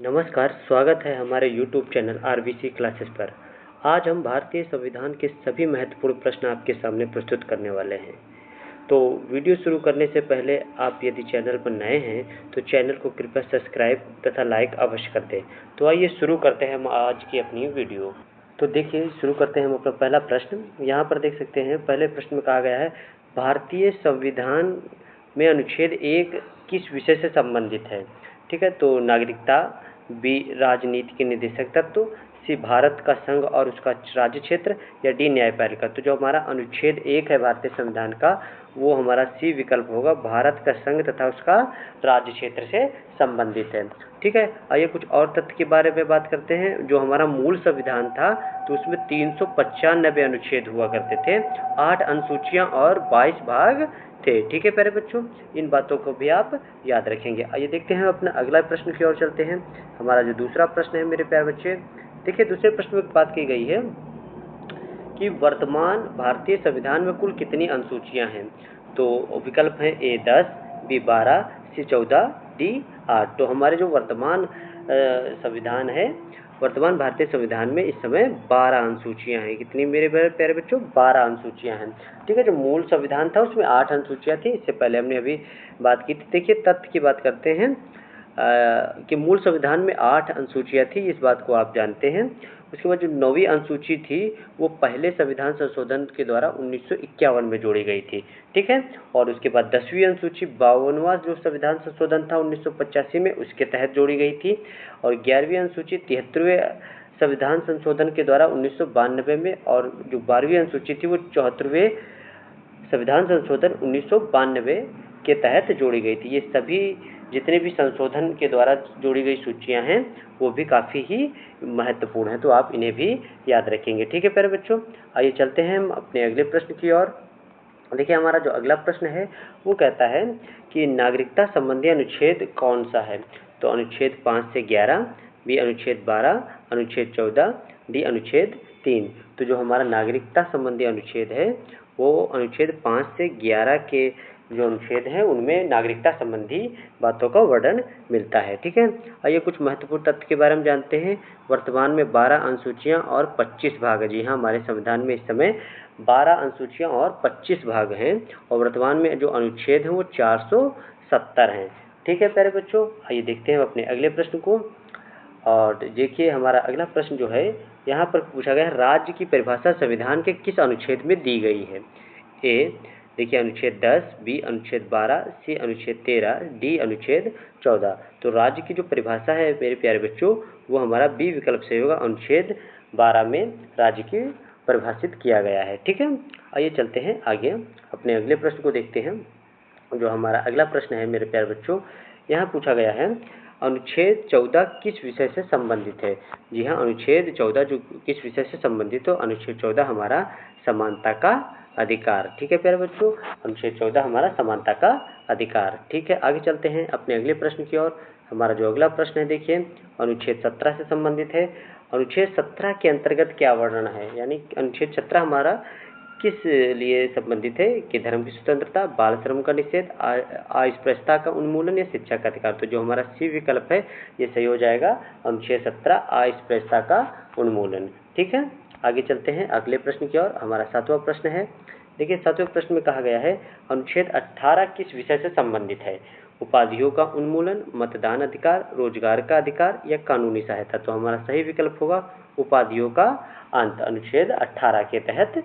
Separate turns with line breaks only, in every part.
नमस्कार, स्वागत है हमारे YouTube चैनल आरबीसी क्लासेस पर। आज हम भारतीय संविधान के सभी महत्वपूर्ण प्रश्न आपके सामने प्रस्तुत करने वाले हैं। तो वीडियो शुरू करने से पहले आप यदि चैनल पर नए हैं तो चैनल को कृपया सब्सक्राइब तथा लाइक अवश्य कर दें। तो आइए शुरू करते हैं हम आज की अपनी वीडियो। तो देखिए, शुरू करते हैं हम अपना पहला प्रश्न। यहाँ पर देख सकते हैं, पहले प्रश्न में कहा गया है, भारतीय संविधान में अनुच्छेद 1 किस विषय से संबंधित है? ठीक है, तो नागरिकता, बी राजनीति के निर्देशक तत्व, सी भारत का संघ और उसका राज्य क्षेत्र, या डी न्यायपालिका। तो जो हमारा अनुच्छेद 1 है भारतीय संविधान का, वो हमारा सी विकल्प होगा, भारत का संघ तथा उसका राज्य क्षेत्र से संबंधित है। ठीक है, आइए कुछ और तथ्य के बारे में बात करते हैं। जो हमारा मूल संविधान था तो उसमें 395 अनुच्छेद हुआ करते थे, 8 अनुसूचियां और 22 भाग थे। ठीक है प्यारे बच्चों, इन बातों को भी आप याद रखेंगे। आइए देखते हैं अपना अगला प्रश्न की ओर चलते हैं। हमारा जो दूसरा प्रश्न है मेरे प्यारे बच्चे, देखिए दूसरे प्रश्न में बात की गई है कि वर्तमान भारतीय संविधान में कुल कितनी अनुसूचियां हैं? तो विकल्प है ए 10, बी 12, सी 14, डी 8। तो हमारे जो वर्तमान संविधान है, वर्तमान भारतीय संविधान में इस समय 12 अनुसूचियां हैं। कितनी मेरे प्यारे बच्चों? 12 अनुसूचियां हैं। ठीक है, जो मूल संविधान था उसमें 8 अनुसूचियां थी, इससे पहले हमने अभी बात की थी। देखिए तथ्य की बात करते हैं कि मूल संविधान में 8 अनुसूचियां थी, इस बात को आप जानते हैं। उसके बाद जो 9वीं अनुसूची थी वो पहले संविधान संशोधन के द्वारा 1951 में जोड़ी गई थी। ठीक है, और उसके बाद 10वीं अनुसूची 52वां जो संविधान संशोधन था 1985 में, उसके तहत जोड़ी गई थी। और 11वीं अनुसूची 73वें संविधान संशोधन के द्वारा 1992 में, और जो 12वीं अनुसूची थी वो 74वें संविधान संशोधन 1992 के तहत जोड़ी गई थी। ये सभी जितने भी संशोधन के द्वारा जोड़ी गई सूचियां हैं वो भी काफ़ी ही महत्वपूर्ण हैं, तो आप इन्हें भी याद रखेंगे। ठीक है प्यारे बच्चों, आइए चलते हैं हम अपने अगले प्रश्न की ओर। देखिए हमारा जो अगला प्रश्न है वो कहता है कि नागरिकता संबंधी अनुच्छेद कौन सा है? तो अनुच्छेद 5 से 11, बी अनुच्छेद 12, अनुच्छेद 14, डी अनुच्छेद 3। तो जो हमारा नागरिकता संबंधी अनुच्छेद है वो अनुच्छेद 5 से 11 के जो अनुच्छेद हैं उनमें नागरिकता संबंधी बातों का वर्णन मिलता है। ठीक है, आइए कुछ महत्वपूर्ण तथ्य के बारे में जानते हैं। वर्तमान में 12 अनुसूचियां और 25 भाग है। जी हाँ, हमारे संविधान में इस समय 12 अनुसूचियां और 25 भाग हैं, और वर्तमान में जो अनुच्छेद हैं वो 470 हैं। ठीक है प्यारे बच्चों, आइए देखते हैं अपने अगले प्रश्न को। और देखिए हमारा अगला प्रश्न जो है, यहाँ पर पूछा गया है, राज्य की परिभाषा संविधान के किस अनुच्छेद में दी गई है? ए देखिए अनुच्छेद 10, बी अनुच्छेद 12, सी अनुच्छेद 13, डी अनुच्छेद 14। तो राज्य की जो परिभाषा है मेरे प्यारे बच्चों वो हमारा बी विकल्प से होगा, अनुच्छेद 12 में राज्य की परिभाषित किया गया है। ठीक है, आइए चलते हैं आगे, अपने अगले प्रश्न को देखते हैं। जो हमारा अगला प्रश्न है मेरे प्यारे बच्चों, यहाँ पूछा गया है, अनुच्छेद 14 किस विषय से संबंधित है? जी हाँ, अनुच्छेद 14 जो किस विषय से संबंधित हो? अनुच्छेद 14 हमारा समानता का अधिकार। ठीक है प्यारे बच्चों, अनुच्छेद 14 हमारा समानता का अधिकार। ठीक है, आगे चलते हैं अपने अगले प्रश्न की ओर। हमारा जो अगला प्रश्न है देखिए, अनुच्छेद 17 से संबंधित है। अनुच्छेद 17 के अंतर्गत क्या वर्णन है? यानी अनुच्छेद 17 हमारा किस लिए संबंधित है? कि धर्म की स्वतंत्रता, बाल श्रम का निषेध, अस्पृश्यता का उन्मूलन या शिक्षा का अधिकार। तो जो हमारा सी विकल्प है ये सही हो जाएगा, अनुच्छेद 17 अस्पृश्यता का उन्मूलन। ठीक है, आगे चलते हैं अगले प्रश्न की ओर। हमारा 7वां प्रश्न है। देखिए 7वें प्रश्न में कहा गया है, अनुच्छेद 18 किस विषय से संबंधित है? उपाधियों का उन्मूलन, मतदान अधिकार, रोजगार का अधिकार या कानूनी सहायता। तो हमारा सही विकल्प होगा उपाधियों का अंत, अनुच्छेद 18 के तहत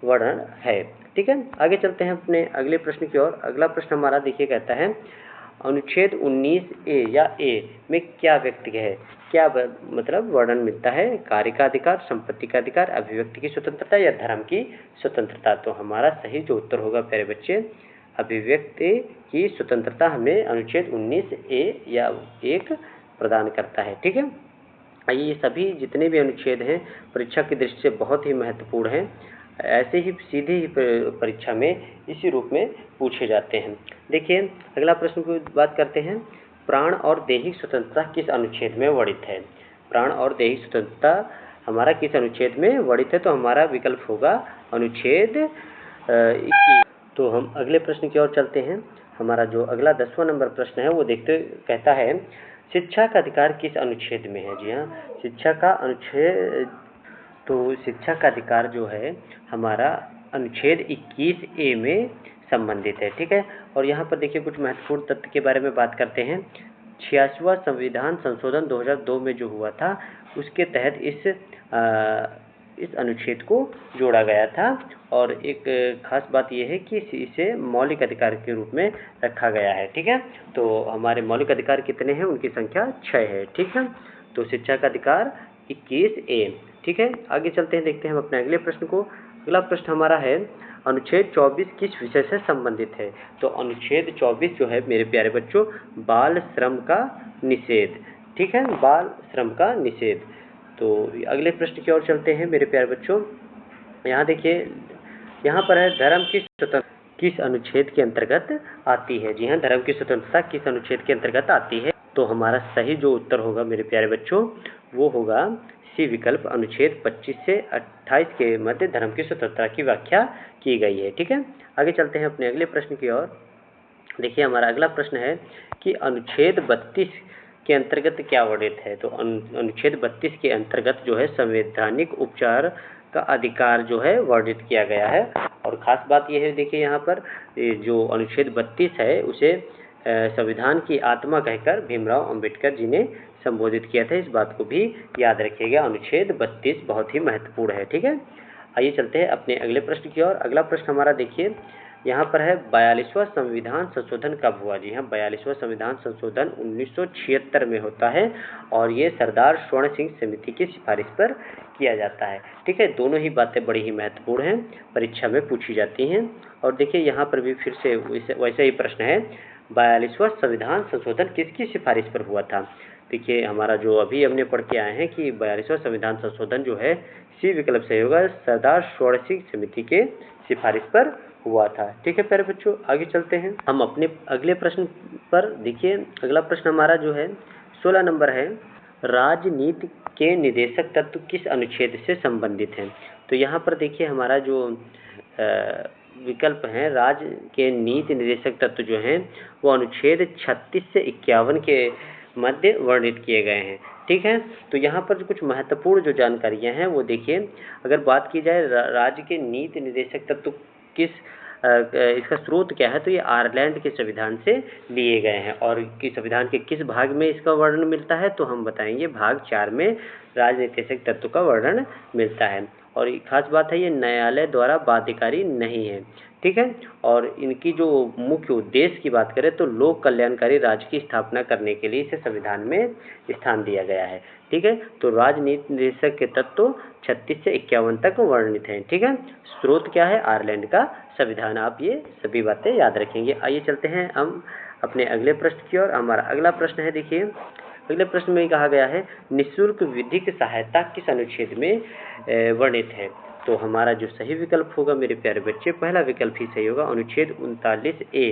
वर्णन है। ठीक है, आगे चलते हैं अपने अगले प्रश्न की ओर। अगला प्रश्न हमारा देखिए कहता है, अनुच्छेद 19 या ए में क्या व्यक्ति है? क्या मतलब वर्णन मिलता है? कार्य का अधिकार, संपत्ति का अधिकार, अभिव्यक्ति की स्वतंत्रता या धर्म की स्वतंत्रता। तो हमारा सही जो उत्तर होगा प्यारे बच्चे, अभिव्यक्ति की स्वतंत्रता हमें अनुच्छेद 19 या 1 प्रदान करता है। ठीक है, ये सभी जितने भी अनुच्छेद हैं परीक्षा की दृष्टि से बहुत ही महत्वपूर्ण हैं। ऐसे ही सीधे ही परीक्षा में इसी रूप में पूछे जाते हैं। देखिए अगला प्रश्न की बात करते हैं, प्राण और दैहिक स्वतंत्रता किस अनुच्छेद में वर्णित है? प्राण और दैहिक स्वतंत्रता हमारा किस अनुच्छेद में वर्णित है? तो हमारा विकल्प होगा अनुच्छेद 21। तो हम अगले प्रश्न की ओर चलते हैं। हमारा जो अगला 10वां नंबर प्रश्न है वो देखते कहता है, शिक्षा का अधिकार किस अनुच्छेद में है? जी हाँ, शिक्षा का अनुच्छेद, तो शिक्षा का अधिकार जो है हमारा अनुच्छेद 21A में संबंधित है। ठीक है, और यहाँ पर देखिए कुछ महत्वपूर्ण तथ्य के बारे में बात करते हैं। 86वां संविधान संशोधन 2002 में जो हुआ था, उसके तहत इस अनुच्छेद को जोड़ा गया था, और एक खास बात यह है कि इसे मौलिक अधिकार के रूप में रखा गया है। ठीक है, तो हमारे मौलिक अधिकार कितने हैं? उनकी संख्या 6 है। ठीक है, तो शिक्षा का अधिकार 21A। ठीक है, आगे चलते हैं, देखते हैं हम अपने अगले प्रश्न को। अगला प्रश्न हमारा है, अनुच्छेद 24 किस विषय से संबंधित है? तो अनुच्छेद 24 जो है मेरे प्यारे बच्चों, बाल श्रम का निषेध। ठीक है, बाल श्रम का निषेध। तो अगले प्रश्न की ओर चलते हैं मेरे प्यारे बच्चों। यहाँ देखिए, यहाँ पर है, धर्म की स्वतंत्रता किस अनुच्छेद के अंतर्गत आती है? जी हाँ, धर्म की स्वतंत्रता किस अनुच्छेद के अंतर्गत आती है? तो हमारा सही जो उत्तर होगा मेरे प्यारे बच्चों, वो होगा सी विकल्प। अनुच्छेद 25 से 28 के मध्य धर्म की स्वतंत्रता की व्याख्या की गई है। ठीक है, आगे चलते हैं अपने अगले प्रश्न की ओर। देखिए, हमारा अगला प्रश्न है कि अनुच्छेद 32 के अंतर्गत क्या वर्णित है? तो अनुच्छेद 32 के अंतर्गत जो है संवैधानिक उपचार का अधिकार जो है वर्णित किया गया है। और ख़ास बात यह है, देखिए यहाँ पर जो अनुच्छेद 32 है उसे संविधान की आत्मा कहकर भीमराव अंबेडकर जी ने संबोधित किया था। इस बात को भी याद रखिएगा, अनुच्छेद 32 बहुत ही महत्वपूर्ण है। ठीक है, आइए चलते हैं अपने अगले प्रश्न की ओर। अगला प्रश्न हमारा देखिए, यहाँ पर है, 42वां संविधान संशोधन कब हुआ? जी हाँ, 42वां संविधान संशोधन 1976 में होता है, और ये सरदार स्वर्ण सिंह समिति की सिफारिश पर किया जाता है। ठीक है, दोनों ही बातें बड़ी ही महत्वपूर्ण हैं, परीक्षा में पूछी जाती हैं। और देखिए यहाँ पर भी फिर से वैसे ही प्रश्न है, 42वां संविधान संशोधन किसकी सिफारिश पर हुआ था? देखिए, हमारा जो अभी हमने पढ़ के आए हैं कि 42वां संविधान संशोधन जो है सी विकल्प सही होगा, सरदार स्वर्ण सिंह समिति के सिफारिश पर हुआ था। ठीक है प्यारे बच्चों, आगे चलते हैं हम अपने अगले प्रश्न पर। देखिए, अगला प्रश्न हमारा जो है 16 नंबर है, राजनीति के निदेशक तत्व किस अनुच्छेद से संबंधित हैं? तो यहाँ पर देखिए, हमारा जो विकल्प हैं, राज्य के नीति निदेशक तत्व जो हैं वो अनुच्छेद 36 से 51 के मध्य वर्णित किए गए हैं। ठीक है, तो यहाँ पर जो कुछ महत्वपूर्ण जो जानकारियाँ हैं वो देखिए, अगर बात की जाए राज्य के नीति निदेशक तत्व किस इसका स्रोत क्या है, तो ये आयरलैंड के संविधान से लिए गए हैं। और कि संविधान के किस भाग में इसका वर्णन मिलता है, तो हम बताएंगे भाग 4 में राजनीतिक तत्व का वर्णन मिलता है। और खास बात है, ये न्यायालय द्वारा बाध्यकारी नहीं है। ठीक है, और इनकी जो मुख्य उद्देश्य की बात करें तो लोक कल्याणकारी राज्य की स्थापना करने के लिए इसे संविधान में स्थान दिया गया है। ठीक है, तो राजनीति निदेशक के तत्व 36 से 51 तक वर्णित हैं। ठीक है, स्रोत क्या है? आयरलैंड का संविधान। आप ये सभी बातें याद रखेंगे। आइए चलते हैं हम अपने अगले प्रश्न की ओर। हमारा अगला प्रश्न है, देखिए अगले प्रश्न में कहा गया है, निःशुल्क विधिक सहायता किस अनुच्छेद में वर्णित है? तो हमारा जो सही विकल्प होगा मेरे प्यारे बच्चे, पहला विकल्प ही सही होगा, अनुच्छेद 39A।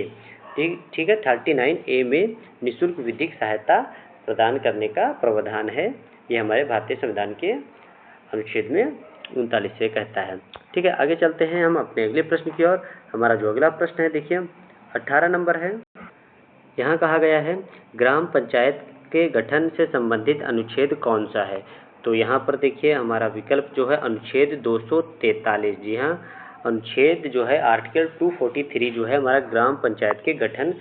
ठीक है, 39A में निःशुल्क विधिक सहायता प्रदान करने का प्रावधान है। ये हमारे भारतीय संविधान के अनुच्छेद में 39 से कहता है। ठीक है, आगे चलते हैं हम अपने अगले प्रश्न की ओर। हमारा जो अगला प्रश्न है, देखिए 18 नंबर है। यहाँ कहा गया है, ग्राम पंचायत के गठन से संबंधित अनुच्छेद कौन सा है? तो यहाँ पर देखिए, हमारा विकल्प जो है अनुच्छेद 243। जी हाँ, अनुच्छेद जो है आर्टिकल 243 जो है हमारा ग्राम पंचायत के गठन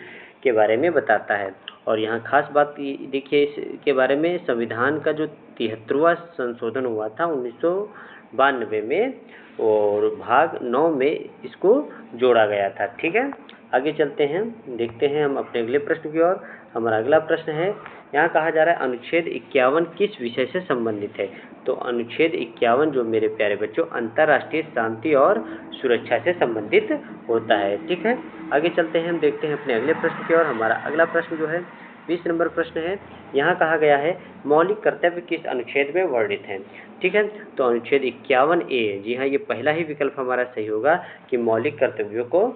के बारे में बताता है। और यहाँ खास बात देखिए इसके बारे में, संविधान का जो 73वां संशोधन हुआ था 1992 में, और भाग 9 में इसको जोड़ा गया था। ठीक है, आगे चलते हैं, देखते हैं हम अपने अगले प्रश्न की ओर। हमारा अगला प्रश्न है, यहाँ कहा जा रहा है अनुच्छेद 51 किस विषय से संबंधित है? तो अनुच्छेद 51 जो मेरे प्यारे बच्चों अंतर्राष्ट्रीय शांति और सुरक्षा से संबंधित होता है। ठीक है, आगे चलते हैं, हम देखते हैं अपने अगले प्रश्न की ओर। हमारा अगला प्रश्न जो है 20 नंबर प्रश्न है। यहाँ कहा गया है, मौलिक कर्तव्य किस अनुच्छेद में वर्णित हैं? ठीक है, तो अनुच्छेद 51A। जी हाँ, ये पहला ही विकल्प हमारा सही होगा कि मौलिक कर्तव्यों को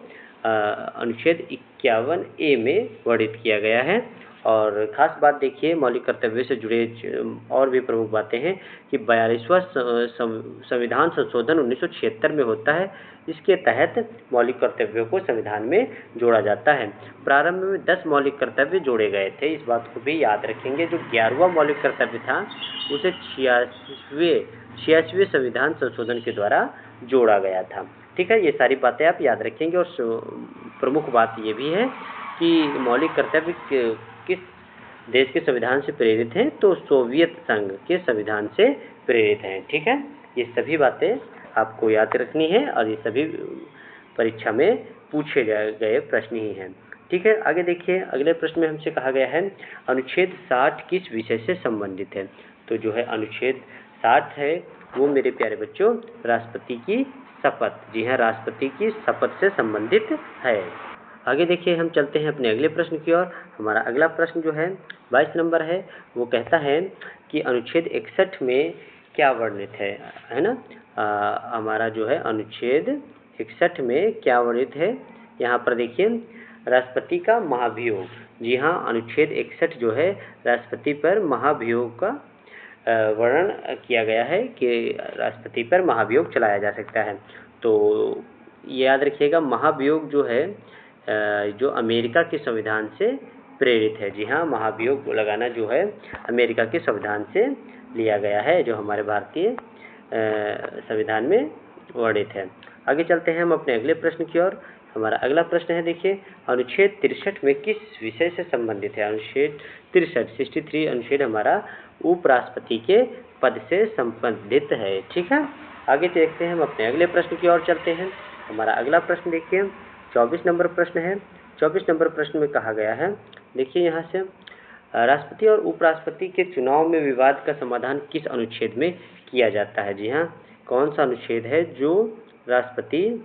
अनुच्छेद 51A में वर्णित किया गया है। और ख़ास बात देखिए मौलिक कर्तव्य से जुड़े और भी प्रमुख बातें हैं कि 42वां संविधान संशोधन 1976 में होता है। इसके तहत मौलिक कर्तव्यों को संविधान में जोड़ा जाता है। प्रारंभ में 10 मौलिक कर्तव्य जोड़े गए थे, इस बात को भी याद रखेंगे। जो 11वां मौलिक कर्तव्य था उसे 86वें संविधान संशोधन के द्वारा जोड़ा गया था। ठीक है, ये सारी बातें आप याद रखेंगे। और प्रमुख बात ये भी है कि मौलिक कर्तव्य किस देश के संविधान से प्रेरित हैं, तो सोवियत संघ के संविधान से प्रेरित हैं। ठीक है, ये सभी बातें आपको याद रखनी है और ये सभी परीक्षा में पूछे गए प्रश्न ही हैं। ठीक है, आगे देखिए अगले प्रश्न में हमसे कहा गया है अनुच्छेद 60 किस विषय से संबंधित है। तो जो है अनुच्छेद 60 है वो मेरे प्यारे बच्चों राष्ट्रपति की शपथ, जी हाँ, राष्ट्रपति की शपथ से संबंधित है। आगे देखिए हम चलते हैं अपने अगले प्रश्न की ओर। हमारा अगला प्रश्न जो है 22 नंबर है, वो कहता है कि अनुच्छेद 61 में क्या वर्णित है ना। हमारा जो है अनुच्छेद 61 में क्या वर्णित है, यहाँ पर देखिए राष्ट्रपति का महाभियोग। जी हाँ, अनुच्छेद 61 जो है राष्ट्रपति पर महाभियोग का वर्णन किया गया है कि राष्ट्रपति पर महाभियोग चलाया जा सकता है। तो याद रखिएगा महाभियोग जो है जो अमेरिका के संविधान से प्रेरित है। जी हाँ, महाभियोग लगाना जो है अमेरिका के संविधान से लिया गया है, जो हमारे भारतीय संविधान में वर्णित है। आगे चलते हैं हम अपने अगले प्रश्न की ओर। हमारा अगला प्रश्न है देखिए अनुच्छेद 63 में किस विषय से संबंधित है। अनुच्छेद 63 अनुच्छेद हमारा उपराष्ट्रपति के पद से संबंधित है। ठीक है, आगे देखते हैं हम अपने अगले प्रश्न की ओर चलते हैं। हमारा अगला प्रश्न देखिए 24 नंबर प्रश्न है। 24 नंबर प्रश्न में कहा गया है, देखिए यहाँ से राष्ट्रपति और उपराष्ट्रपति के चुनाव में विवाद का समाधान किस अनुच्छेद में किया जाता है। जी हाँ, कौन सा अनुच्छेद है जो राष्ट्रपति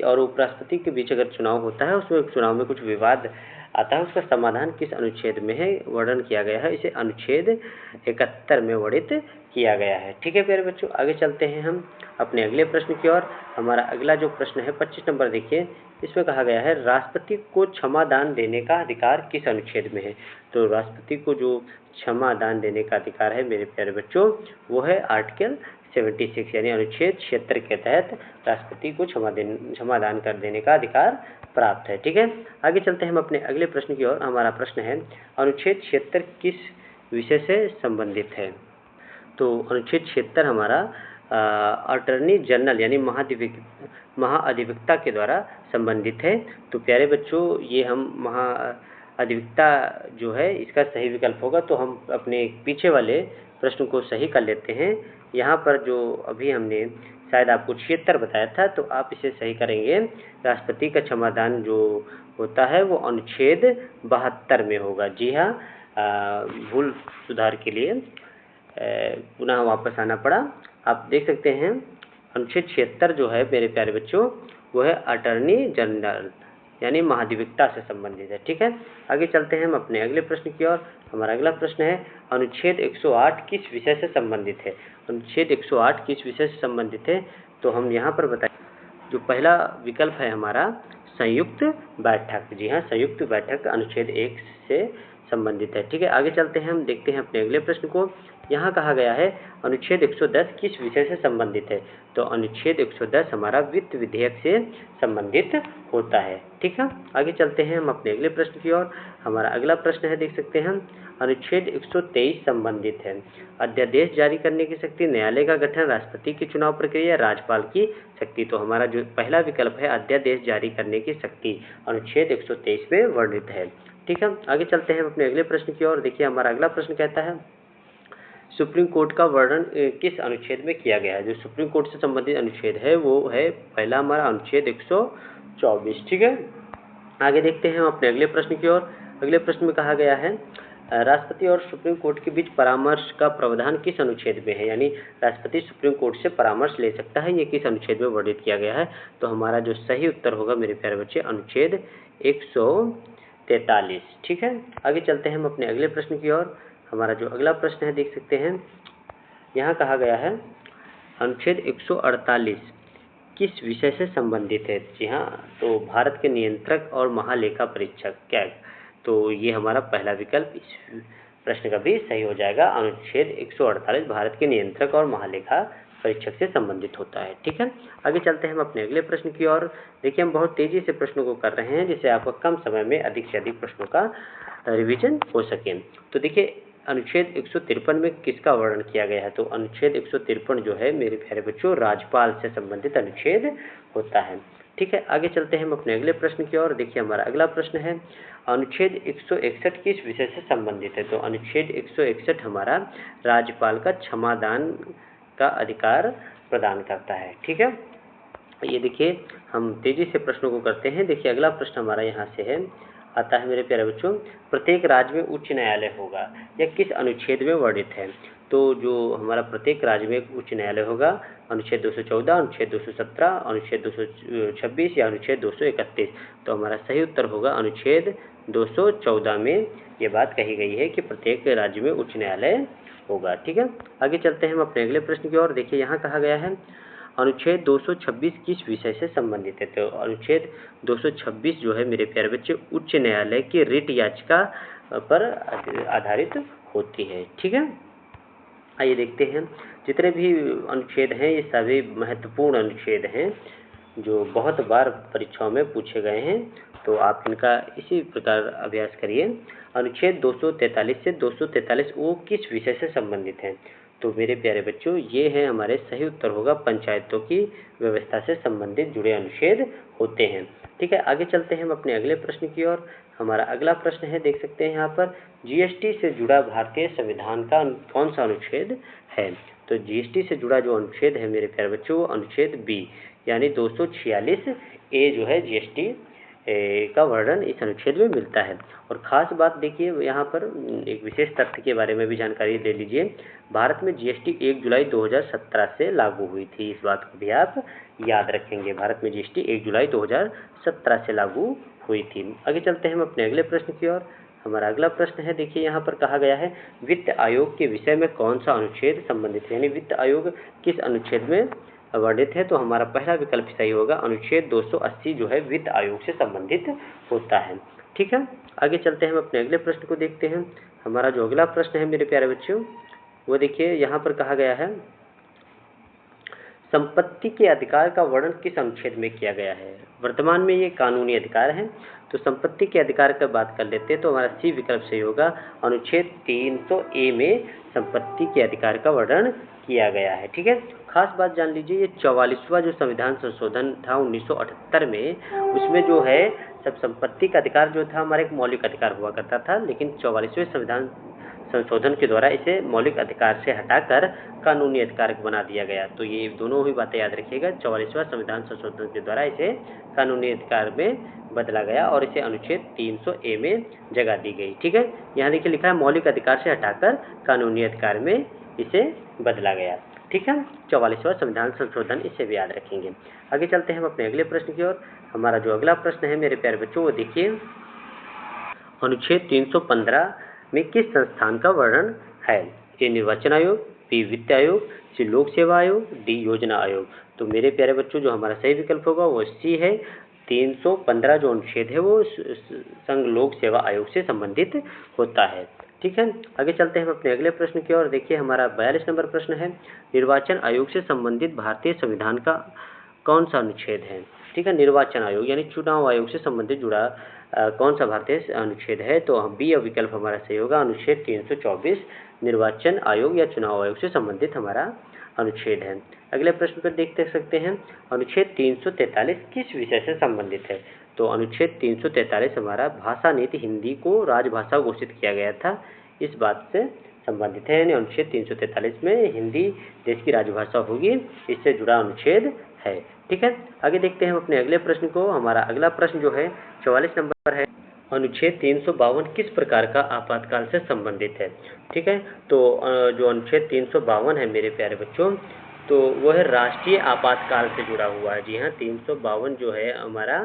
और उपराष्ट्रपति के बीच अगर चुनाव होता है, उसमें चुनाव में कुछ विवाद आता है, उसका समाधान किस अनुच्छेद में है वर्णन किया गया है। इसे अनुच्छेद 71 में वर्णित किया गया है। ठीक है प्यारे बच्चों, आगे चलते हैं हम अपने अगले प्रश्न की ओर। हमारा अगला जो प्रश्न है 25 नंबर देखिए, इसमें कहा गया है राष्ट्रपति को क्षमा दान देने का अधिकार किस अनुच्छेद में है। तो राष्ट्रपति को जो क्षमा दान देने का अधिकार है मेरे प्यारे बच्चों, वो है आर्टिकल 76 यानी अनुच्छेद 76 के तहत राष्ट्रपति को क्षमा दान कर देने का अधिकार प्राप्त है। ठीक है, आगे चलते हैं हम अपने अगले प्रश्न की ओर। हमारा प्रश्न है अनुच्छेद 76 किस विषय से संबंधित है। तो अनुच्छेद 76 हमारा अटॉर्नी जनरल यानी महाअधिवक्ता के द्वारा संबंधित है। तो प्यारे बच्चों ये हम महाअधिवक्ता जो है इसका सही विकल्प होगा, तो हम अपने पीछे वाले प्रश्न को सही कर लेते हैं। यहाँ पर जो अभी हमने शायद आपको 76 बताया था, तो आप इसे सही करेंगे। राष्ट्रपति का क्षमादान जो होता है वो अनुच्छेद 72 में होगा। जी हाँ, भूल सुधार के लिए पुनः वापस आना पड़ा। आप देख सकते हैं अनुच्छेद 76 जो है मेरे प्यारे बच्चों वो है अटॉर्नी जनरल यानी महाधिवक्ता से संबंधित है। ठीक है, आगे चलते हैं हम अपने अगले प्रश्न की ओर। हमारा अगला प्रश्न है अनुच्छेद 108 किस विषय से संबंधित है। अनुच्छेद 108 किस विषय से संबंधित है, तो हम यहाँ पर बताएं जो पहला विकल्प है हमारा संयुक्त बैठक। जी हाँ, संयुक्त बैठक अनुच्छेद 1 से संबंधित है। ठीक है, आगे चलते हैं हम देखते हैं अपने अगले प्रश्न को। यहाँ कहा गया है अनुच्छेद 110 किस विषय से संबंधित है। तो अनुच्छेद 110 हमारा वित्त विधेयक से संबंधित होता है। ठीक है, आगे चलते हैं हम अपने अगले प्रश्न की ओर। हमारा अगला प्रश्न है देख सकते हैं अनुच्छेद 123 संबंधित है अध्यादेश जारी करने की शक्ति, न्यायालय का गठन, राष्ट्रपति की चुनाव प्रक्रिया, राज्यपाल की शक्ति। तो हमारा जो पहला विकल्प है अध्यादेश जारी करने की शक्ति अनुच्छेद 123 में वर्णित है। ठीक है, आगे चलते हैं अपने अगले प्रश्न की ओर। देखिए हमारा अगला प्रश्न कहता है सुप्रीम कोर्ट का वर्णन किस अनुच्छेद में किया गया है। जो सुप्रीम कोर्ट से संबंधित अनुच्छेद है वो है पहला हमारा अनुच्छेद 124। ठीक है, आगे देखते हैं हम अपने अगले प्रश्न की ओर। अगले प्रश्न में कहा गया है राष्ट्रपति और सुप्रीम कोर्ट के बीच परामर्श का प्रावधान किस अनुच्छेद में है। यानी राष्ट्रपति सुप्रीम कोर्ट से परामर्श ले सकता है, ये किस अनुच्छेद में वर्णित किया गया है। तो हमारा जो सही उत्तर होगा मेरे प्यारे बच्चे अनुच्छेद 143। ठीक है, आगे चलते हैं हम अपने अगले प्रश्न की ओर। हमारा जो अगला प्रश्न है देख सकते हैं यहाँ कहा गया है अनुच्छेद 148 किस विषय से संबंधित है? जी हाँ, तो भारत के नियंत्रक और महालेखा परीक्षक क्या? तो ये हमारा पहला विकल्प इस प्रश्न का भी सही हो जाएगा। अनुच्छेद 148 भारत के नियंत्रक और महालेखा परीक्षक से संबंधित होता है। ठीक है, आगे चलते हैं हम अपने अगले प्रश्न की ओर। देखिए, हम बहुत तेजी से प्रश्नों को कर रहे हैं जिससे आपको कम समय में अधिक से अधिक प्रश्नों का रिवीजन हो सके। तो देखिए, अनुच्छेद 153 में किसका वर्णन किया गया है? तो अनुच्छेद 153 जो है मेरे प्यारे बच्चों, राज्यपाल से संबंधित अनुच्छेद होता है। ठीक है, आगे चलते हैं हम अपने अगले प्रश्न की ओर। देखिए, हमारा अगला प्रश्न है, अनुच्छेद 161 किस विषय से संबंधित है? तो अनुच्छेद 161 हमारा राज्यपाल का क्षमादान का अधिकार प्रदान करता है। ठीक है, ये देखिए, हम तेजी से प्रश्नों को करते हैं। देखिए, अगला प्रश्न हमारा यहाँ से है, आता है मेरे प्यारे बच्चों, प्रत्येक राज्य में उच्च न्यायालय होगा, यह किस अनुच्छेद में वर्णित है? तो जो हमारा प्रत्येक राज्य में एक उच्च न्यायालय होगा, अनुच्छेद 214, अनुच्छेद 217, अनुच्छेद 226 या अनुच्छेद 231? तो हमारा सही उत्तर होगा अनुच्छेद 214 में ये बात कही गई है कि प्रत्येक राज्य में उच्च न्यायालय होगा। ठीक है, आगे चलते हैं हम अपने अगले प्रश्न की ओर। देखिए, यहाँ कहा गया है, अनुच्छेद 226 किस विषय से संबंधित है? तो अनुच्छेद 226 जो है मेरे प्यारे बच्चे, उच्च न्यायालय की रिट याचिका पर आधारित होती है। ठीक है, आइए देखते हैं, जितने भी अनुच्छेद हैं ये सभी महत्वपूर्ण अनुच्छेद हैं जो बहुत बार परीक्षाओं में पूछे गए हैं, तो आप इनका इसी प्रकार अभ्यास करिए। अनुच्छेद 243 से 243 वो किस विषय से संबंधित हैं? तो मेरे प्यारे बच्चों, ये है हमारे सही उत्तर होगा पंचायतों की व्यवस्था से संबंधित जुड़े अनुच्छेद होते हैं। ठीक है, आगे चलते हैं हम अपने अगले प्रश्न की ओर। हमारा अगला प्रश्न है, देख सकते हैं यहाँ पर, जीएसटी से जुड़ा भारतीय संविधान का कौन सा अनुच्छेद है? तो जीएसटी से जुड़ा जो अनुच्छेद है मेरे प्यारे बच्चों, वो अनुच्छेद बी यानी 246 ए जो है जीएसटी का वर्णन इस अनुच्छेद में मिलता है। और ख़ास बात देखिए, यहाँ पर एक विशेष तथ्य के बारे में भी जानकारी ले लीजिए। भारत में जीएसटी 1 जुलाई 2017 से लागू हुई थी, इस बात को भी आप याद रखेंगे। भारत में जीएसटी 1 जुलाई 2017 से लागू हुई थी। आगे चलते हैं हम अपने अगले प्रश्न की ओर। हमारा अगला प्रश्न है, देखिए यहाँ पर कहा गया है, वित्त आयोग के विषय में कौन सा अनुच्छेद संबंधित है? यानी वित्त आयोग किस अनुच्छेद में वर्णित है? तो हमारा पहला विकल्प सही होगा, अनुच्छेद 280 जो है वित्त आयोग से संबंधित होता है। ठीक है, आगे चलते हैं हम अपने अगले प्रश्न को देखते हैं। हमारा जो अगला प्रश्न है मेरे प्यारे बच्चों, वो देखिए यहाँ पर कहा गया है, संपत्ति के अधिकार का वर्णन किस अनुच्छेद में किया गया है? वर्तमान में ये कानूनी अधिकार है, तो संपत्ति के अधिकार का बात कर लेते हैं, तो हमारा सी विकल्प सही होगा, अनुच्छेद 300 ए में संपत्ति के अधिकार का वर्णन किया गया है। ठीक है, खास बात जान लीजिए, ये 44वां जो संविधान संशोधन था 1978 में, उसमें जो है सब संपत्ति का अधिकार जो था हमारा एक मौलिक अधिकार हुआ करता था, लेकिन 44वें संविधान संशोधन के द्वारा इसे मौलिक अधिकार से हटाकर कानूनी अधिकार बना दिया गया। तो ये दोनों ही बातें याद रखिएगा, 44वां संविधान संशोधन के द्वारा इसे कानूनी अधिकार में बदला गया और इसे अनुच्छेद 300 ए में जगह दी गई। ठीक है, यहाँ देखिए लिखा है, मौलिक अधिकार से हटाकर कानूनी अधिकार में इसे बदला गया। ठीक है, 44वां संविधान संशोधन, इसे भी याद रखेंगे। आगे चलते हैं हम अपने अगले प्रश्न की ओर। हमारा जो अगला प्रश्न है मेरे प्यारे बच्चों, वो देखिए, अनुच्छेद 315 में किस संस्थान का वर्णन है? ए निर्वाचन आयोग, बी वित्त आयोग, सी लोक सेवा आयोग, डी योजना आयोग। तो मेरे प्यारे बच्चों, जो हमारा सही विकल्प होगा वो सी है, 315 जो अनुच्छेद है वो संघ लोक सेवा आयोग से संबंधित होता है। ठीक है, आगे चलते हैं हम अपने अगले प्रश्न की ओर। देखिए, हमारा 42 नंबर प्रश्न है, निर्वाचन आयोग से संबंधित भारतीय संविधान का कौन सा अनुच्छेद है? ठीक है, निर्वाचन आयोग यानी चुनाव आयोग से संबंधित जुड़ा कौन सा भारतीय अनुच्छेद है? तो बी विकल्प हमारा सही होगा, अनुच्छेद 324 निर्वाचन आयोग या चुनाव आयोग से संबंधित हमारा अनुच्छेद है। अगले प्रश्न पर देखते सकते हैं, अनुच्छेद 343 किस विषय से संबंधित है? तो अनुच्छेद 343 हमारा भाषा नीति, हिंदी को राजभाषा घोषित किया गया था, इस बात से संबंधित है। यानी अनुच्छेद 343 में हिंदी देश की राजभाषा होगी, इससे जुड़ा अनुच्छेद है। ठीक है, आगे देखते हैं हम अपने अगले प्रश्न को। हमारा अगला प्रश्न जो है 44 नंबर है, अनुच्छेद 352 किस प्रकार का आपातकाल से संबंधित है? ठीक है, तो जो अनुच्छेद 352 है मेरे प्यारे बच्चों, तो वह है राष्ट्रीय आपातकाल से जुड़ा हुआ है। जी हाँ, 352 जो है हमारा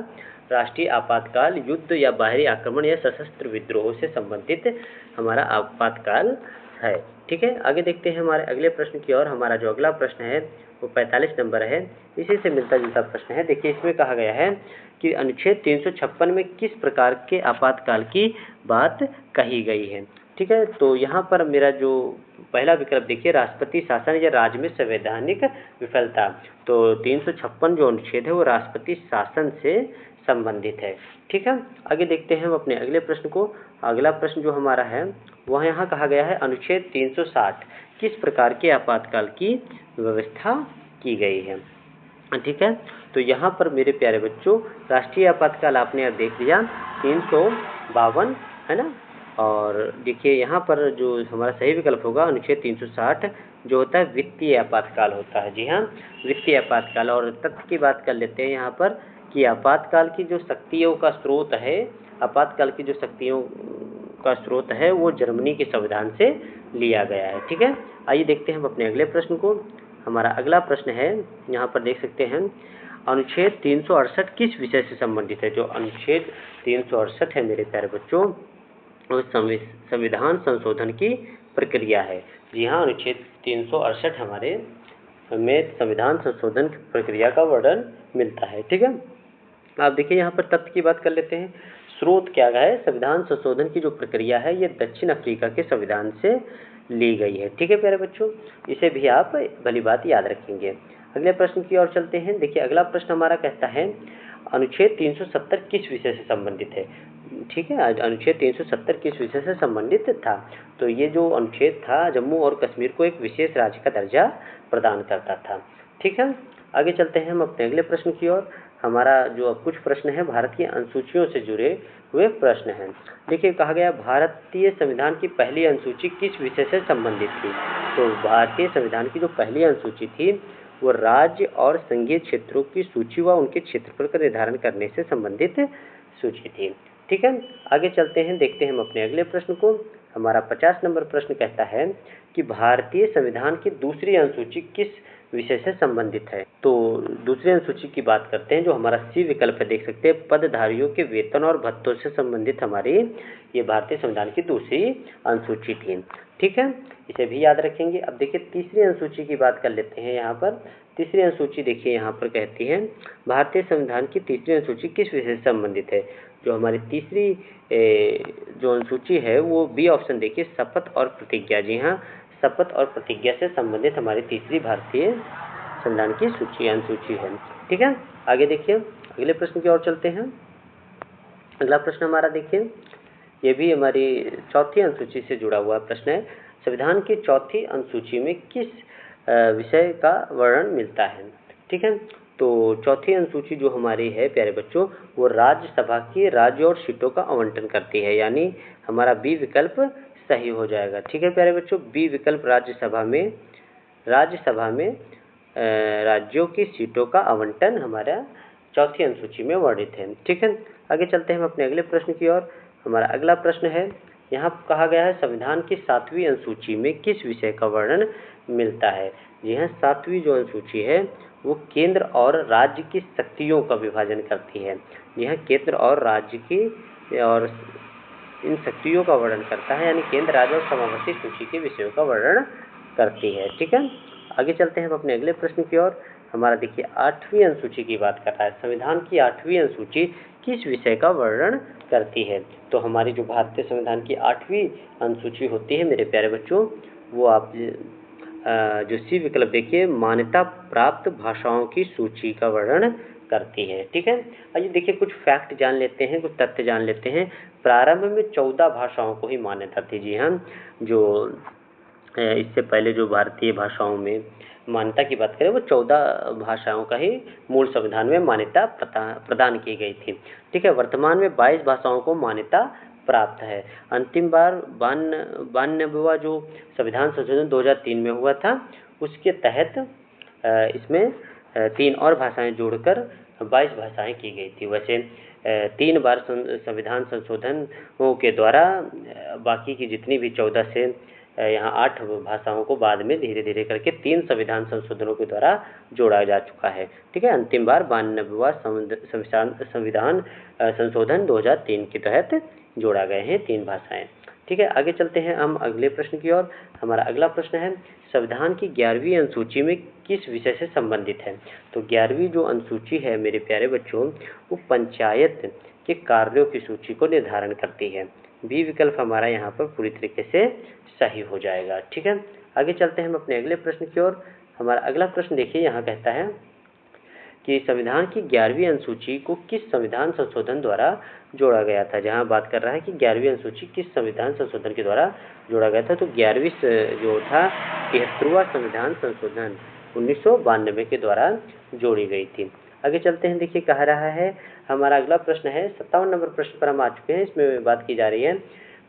राष्ट्रीय आपातकाल, युद्ध या बाहरी आक्रमण या सशस्त्र विद्रोह से संबंधित हमारा आपातकाल है। ठीक है, आगे देखते हैं हमारे अगले प्रश्न की ओर। हमारा जो अगला प्रश्न है वो 45 नंबर है। इसी से मिलता जुलता प्रश्न है। देखिए, इसमें कहा गया है कि अनुच्छेद 356 में किस प्रकार के आपातकाल की बात कही गई है। ठीक है, तो यहाँ पर मेरा जो पहला विकल्प देखिए, राष्ट्रपति शासन या राज्य में संवैधानिक विफलता। तो 356 जो अनुच्छेद है वो राष्ट्रपति शासन से संबंधित है। ठीक है, आगे देखते हैं हम अपने अगले प्रश्न को। अगला प्रश्न जो हमारा है वह यहाँ कहा गया है, अनुच्छेद 360 किस प्रकार के आपातकाल की व्यवस्था की गई है। ठीक है, तो यहाँ पर मेरे प्यारे बच्चों, राष्ट्रीय आपातकाल आपने अब देख लिया 352 है ना। और देखिए यहाँ पर जो हमारा सही विकल्प होगा अनुच्छेद 360 जो होता है वित्तीय आपातकाल होता है। जी हाँ, वित्तीय आपातकाल। और तथ्य की बात कर लेते हैं यहाँ पर कि आपातकाल की जो शक्तियों का स्रोत है, आपातकाल की जो शक्तियों का स्रोत है वो जर्मनी के संविधान से लिया गया है। ठीक है, आइए देखते हैं हम अपने अगले प्रश्न को। हमारा अगला प्रश्न है, यहाँ पर देख सकते हैं, अनुच्छेद 368 किस विषय से संबंधित है। जो अनुच्छेद 368 है मेरे प्यारे बच्चों, वो संविधान संशोधन की प्रक्रिया है। जी हाँ, अनुच्छेद 368 हमारे में संविधान संशोधन की प्रक्रिया का वर्णन मिलता है। ठीक है, आप देखिए यहाँ पर तथ्य की बात कर लेते हैं। स्रोत क्या है, संविधान संशोधन की जो प्रक्रिया है ये दक्षिण अफ्रीका के संविधान से ली गई है। ठीक है प्यारे बच्चों, इसे भी आप भली बात याद रखेंगे। अगले प्रश्न की ओर चलते हैं। देखिए, अगला प्रश्न हमारा कहता है, अनुच्छेद 370 किस विषय से संबंधित है। ठीक है, अनुच्छेद 370 किस विषय से संबंधित था। तो ये जो अनुच्छेद था जम्मू और कश्मीर को एक विशेष राज्य का दर्जा प्रदान करता था। ठीक है, आगे चलते हैं हम अपने अगले प्रश्न की ओर। हमारा जो अब कुछ प्रश्न है भारतीय अनुसूचियों से जुड़े हुए प्रश्न हैं। देखिए, कहा गया भारतीय संविधान की पहली अनुसूची किस विषय से संबंधित थी। तो भारतीय संविधान की जो पहली अनुसूची थी वो राज्य और संघीय क्षेत्रों की सूची व उनके क्षेत्रफल का निर्धारण करने से संबंधित सूची थी। ठीक है, आगे चलते हैं, देखते हैं हम अपने अगले प्रश्न को। हमारा 50 नंबर प्रश्न कहता है कि भारतीय संविधान की दूसरी अनुसूची किस विषय से संबंधित है। तो दूसरी अनुसूची की बात करते हैं, जो हमारा सी विकल्प है, देख सकते हैं, पदधारियों के वेतन और भत्तों से संबंधित हमारी ये भारतीय संविधान की दूसरी अनुसूची थी। ठीक है, इसे भी याद रखेंगे। अब देखिए, तीसरी अनुसूची की बात कर लेते हैं। यहाँ पर तीसरी अनुसूची देखिए यहाँ पर कहती है, भारतीय संविधान की तीसरी अनुसूची किस विषय से संबंधित है। जो हमारी तीसरी जो अनुसूची है वो बी ऑप्शन देखिए, शपथ और प्रतिज्ञा। जी हाँ, शपथ और प्रतिज्ञा से संबंधित हमारी तीसरी भारतीय संविधान की अनुसूची है। ठीक है, आगे देखिए, अगले प्रश्न की ओर चलते हैं। अगला प्रश्न हमारा देखिए, ये भी हमारी चौथी अनुसूची से जुड़ा हुआ प्रश्न है। संविधान की चौथी अनुसूची में किस विषय का वर्णन मिलता है। ठीक है, तो चौथी अनुसूची जो हमारी है प्यारे बच्चों, वो राज्यसभा की राज्य और सीटों का आवंटन करती है, यानी हमारा बी विकल्प सही हो जाएगा। ठीक है प्यारे बच्चों, बी विकल्प राज्यसभा में राज्यों की सीटों का आवंटन हमारा चौथी अनुसूची में वर्णित है। ठीक है, आगे चलते हैं हम अपने अगले प्रश्न की ओर। हमारा अगला प्रश्न है, यहाँ कहा गया है, संविधान की 7वीं अनुसूची में किस विषय का वर्णन मिलता है। जी हाँ, 7वीं जो अनुसूची है वो केंद्र और राज्य की शक्तियों का विभाजन करती है। यह केंद्र और राज्य की और इन शक्तियों का वर्णन करता है, यानी केंद्र, राज्य और समावर्ती सूची के विषयों का वर्णन करती है। ठीक है, आगे चलते हैं हम अपने अगले प्रश्न की ओर। हमारा देखिए 8वीं अनुसूची की बात कर रहा है। संविधान की 8वीं अनुसूची किस विषय का वर्णन करती है। तो हमारी जो भारतीय संविधान की 8वीं अनुसूची होती है मेरे प्यारे बच्चों, वो आप जो सी विकल्प देखिए, मान्यता प्राप्त भाषाओं की सूची का वर्णन करती है। ठीक है, आइए देखिए, कुछ फैक्ट जान लेते हैं, कुछ तथ्य जान लेते हैं। प्रारंभ में 14 भाषाओं को ही मान्यता थी। जी हाँ, जो इससे पहले जो भारतीय भाषाओं में मान्यता की बात करें वो 14 भाषाओं का ही मूल संविधान में मान्यता प्रदान की गई थी। ठीक है, वर्तमान में 22 भाषाओं को मान्यता प्राप्त है। अंतिम बार 92वां जो संविधान संशोधन 2003 में हुआ था, उसके तहत इसमें 3 और भाषाएं जोड़कर 22 भाषाएं की गई थी। वैसे 3 बार संविधान संशोधनों के द्वारा बाकी की जितनी भी 14 से यहाँ 8 भाषाओं को बाद में धीरे धीरे करके 3 संविधान संशोधनों के द्वारा जोड़ा जा चुका है। ठीक है, अंतिम बार 92वां संविधान संशोधन 2003 के तहत जोड़ा गए हैं 3 भाषाएं। ठीक है, आगे चलते हैं हम अगले प्रश्न की ओर। हमारा अगला प्रश्न है, संविधान की 11वीं अनुसूची में किस विषय से संबंधित है? तो 11वीं जो अनुसूची है मेरे प्यारे बच्चों, वो पंचायत के कार्यों की सूची को निर्धारण करती है। बी विकल्प हमारा यहाँ पर पूरी तरीके से सही हो जाएगा। ठीक है, आगे चलते हैं हम अपने अगले प्रश्न की ओर। हमारा अगला प्रश्न देखिए, यहाँ कहता है कि संविधान की 11वीं अनुसूची को किस संविधान संशोधन द्वारा जोड़ा गया था। जहां बात कर रहा है कि 11वीं अनुसूची किस संविधान संशोधन के द्वारा जोड़ा गया था, तो 11वीं जो था 73वां संविधान संशोधन 1992 के द्वारा जोड़ी गई थी। आगे चलते हैं, देखिए कह रहा है, हमारा अगला प्रश्न है 57 नंबर प्रश्न पर हम आ चुके हैं। इसमें बात की जा रही है,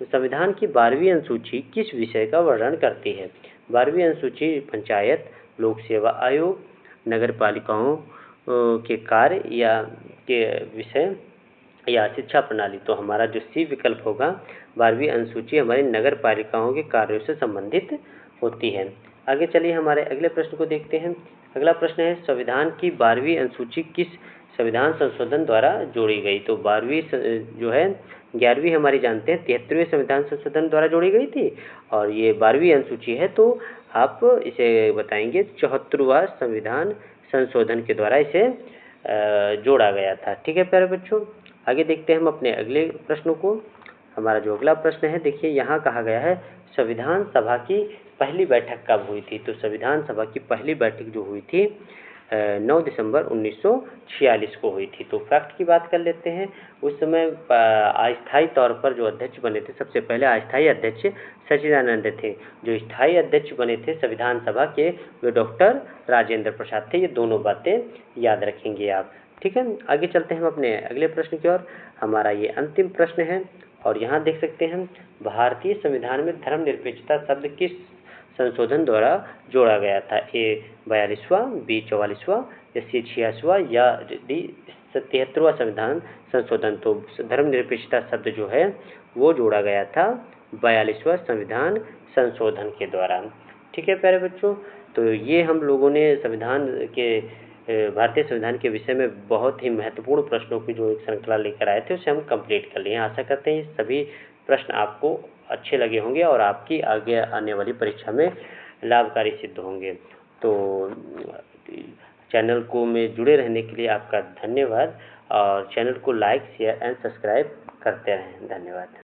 संविधान की 12वीं अनुसूची किस विषय का वर्णन करती है? 12वीं अनुसूची पंचायत, लोक सेवा आयोग, नगर पालिकाओं के कार्य या के विषय या शिक्षा प्रणाली। तो हमारा जो सी विकल्प होगा, 12वीं अनुसूची हमारी नगर पालिकाओं के कार्यों से संबंधित होती है। आगे चलिए हमारे अगले प्रश्न को देखते हैं। अगला प्रश्न है, संविधान की 12वीं अनुसूची किस संविधान संशोधन द्वारा जोड़ी गई? तो 12वीं जो है, 11वीं हमारी जानते हैं 73वें संविधान संशोधन द्वारा जोड़ी गई थी, और ये 12वीं अनुसूची है तो आप इसे बताएंगे 74वां संविधान संशोधन के द्वारा इसे जोड़ा गया था। ठीक है प्यारे बच्चों, आगे देखते हैं हम अपने अगले प्रश्नों को। हमारा जो अगला प्रश्न है, देखिए यहाँ कहा गया है, संविधान सभा की पहली बैठक कब हुई थी? तो संविधान सभा की पहली बैठक जो हुई थी 9 दिसंबर 1946 को हुई थी। तो फैक्ट की बात कर लेते हैं, उस समय अस्थायी तौर पर जो अध्यक्ष बने थे, सबसे पहले अस्थायी अध्यक्ष सच्चिदानंद थे। जो स्थायी अध्यक्ष बने थे संविधान सभा के, वे डॉक्टर राजेंद्र प्रसाद थे। ये दोनों बातें याद रखेंगे आप। ठीक है, आगे चलते हैं हम अपने अगले प्रश्न की ओर। हमारा ये अंतिम प्रश्न है, और यहाँ देख सकते हैं, भारतीय संविधान में धर्मनिरपेक्षता शब्द किस संशोधन द्वारा जोड़ा गया था? ए 42वां, बी 44वां, या सी 86वां, या डी 73वां संविधान संशोधन। तो धर्मनिरपेक्षता शब्द जो है वो जोड़ा गया था 42वां संविधान संशोधन के द्वारा। ठीक है प्यारे बच्चों, तो ये हम लोगों ने संविधान के भारतीय संविधान के विषय में बहुत ही महत्वपूर्ण प्रश्नों की जो एक श्रृंखला लेकर आए थे, उसे हम कंप्लीट कर लिए। आशा करते हैं सभी प्रश्न आपको अच्छे लगे होंगे और आपकी आगे आने वाली परीक्षा में लाभकारी सिद्ध होंगे। तो चैनल को में जुड़े रहने के लिए आपका धन्यवाद, और चैनल को लाइक, शेयर एंड सब्सक्राइब करते रहें। धन्यवाद।